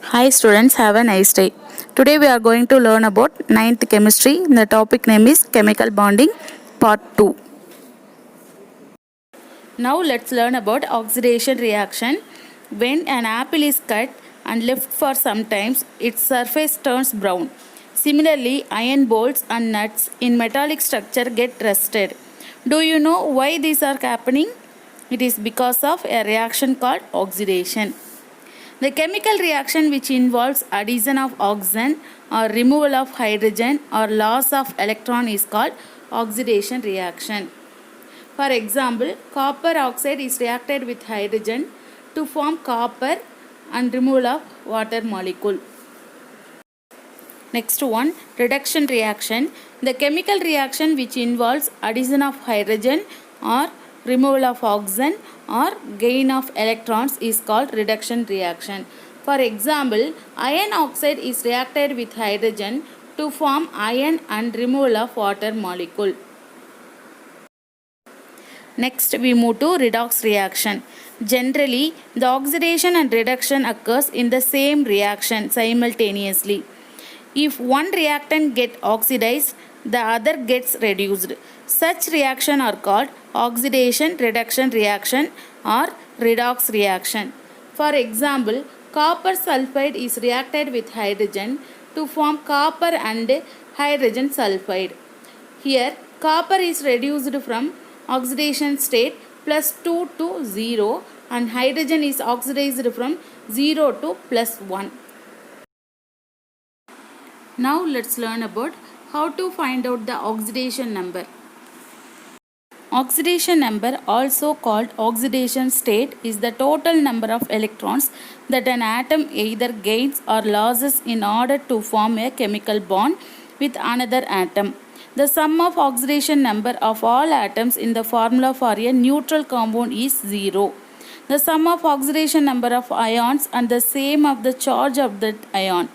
Hi students, have a nice day. Today we are going to learn about ninth chemistry. The topic name is chemical bonding part 2. Now let's learn about oxidation reaction. When an apple is cut and left for some time, its surface turns brown. Similarly, iron bolts and nuts in metallic structure get rusted. Do you know why these are happening? It is because of a reaction called oxidation. The chemical reaction which involves addition of oxygen or removal of hydrogen or loss of electron is called oxidation reaction. For example, copper oxide is reacted with hydrogen to form copper and removal of water molecule. Next one, reduction reaction. The chemical reaction which involves addition of hydrogen or removal of oxygen or gain of electrons is called reduction reaction. For example, iron oxide is reacted with hydrogen to form iron and removal of water molecule. Next we move to redox reaction. Generally, the oxidation and reduction occurs in the same reaction simultaneously. If one reactant gets oxidized, the other gets reduced. Such reaction are called oxidation reduction reaction or redox reaction. For example, copper sulfide is reacted with hydrogen to form copper and hydrogen sulfide. Here, copper is reduced from oxidation state +2 to 0 and hydrogen is oxidized from 0 to +1. Now let's learn about how to find out the oxidation number. Oxidation number, also called oxidation state, is the total number of electrons that an atom either gains or loses in order to form a chemical bond with another atom. The sum of oxidation number of all atoms in the formula for a neutral compound is 0. The sum of oxidation number of ions and the same of the charge of that ion.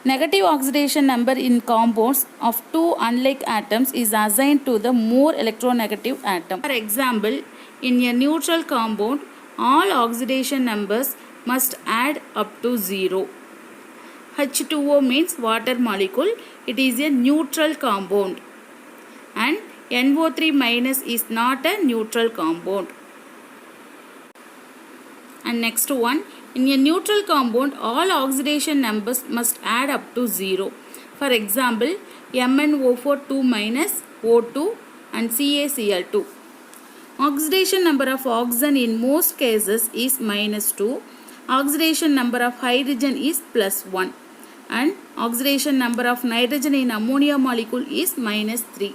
Negative oxidation number in compounds of two unlike atoms is assigned to the more electronegative atom. For example, in a neutral compound, all oxidation numbers must add up to 0. H2O means water molecule. It is a neutral compound. And NO3 minus is not a neutral compound. And next one, in a neutral compound, all oxidation numbers must add up to 0. For example, MnO4 2 minus O2 and CaCl2. Oxidation number of oxygen in most cases is -2. Oxidation number of hydrogen is +1. And oxidation number of nitrogen in ammonia molecule is -3.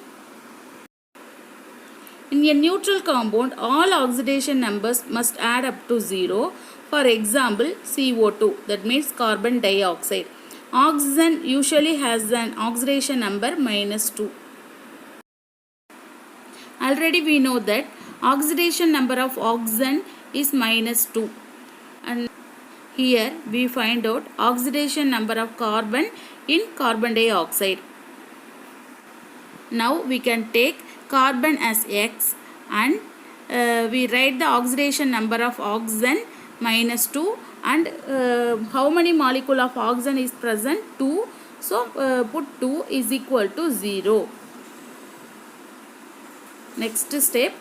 In a neutral compound, all oxidation numbers must add up to 0. For example, CO2, that means carbon dioxide. Oxygen usually has an oxidation number -2. Already we know that oxidation number of oxygen is -2. And here we find out oxidation number of carbon in carbon dioxide. Now we can take carbon as X and we write the oxidation number of oxygen -2 and how many molecule of oxygen is present? 2. So put 2 is equal to 0. Next step,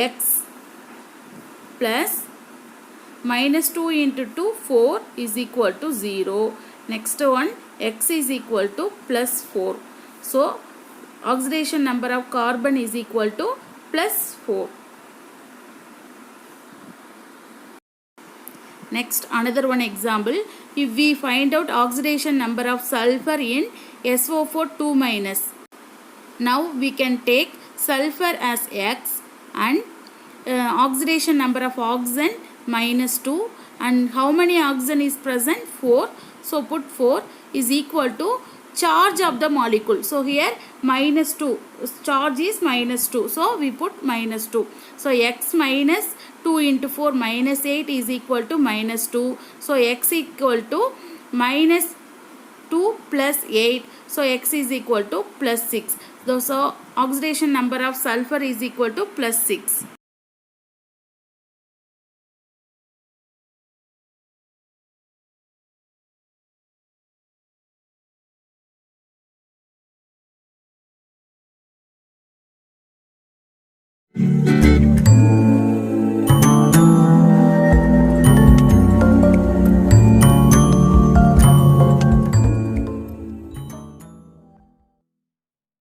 X plus -2 into 2, 4 is equal to 0. Next one, X is equal to +4. So oxidation number of carbon is equal to +4. Next, another one example. If we find out oxidation number of sulfur in SO4 2 minus. Now we can take sulfur as X and oxidation number of oxygen -2 and how many oxygen is present? 4. So put 4 is equal to charge of the molecule. So here -2, charge is -2, so we put -2. So X minus 2 into 4 -8 is equal to -2. So X equal to -2 plus 8. So X is equal to +6. So oxidation number of sulfur is equal to +6.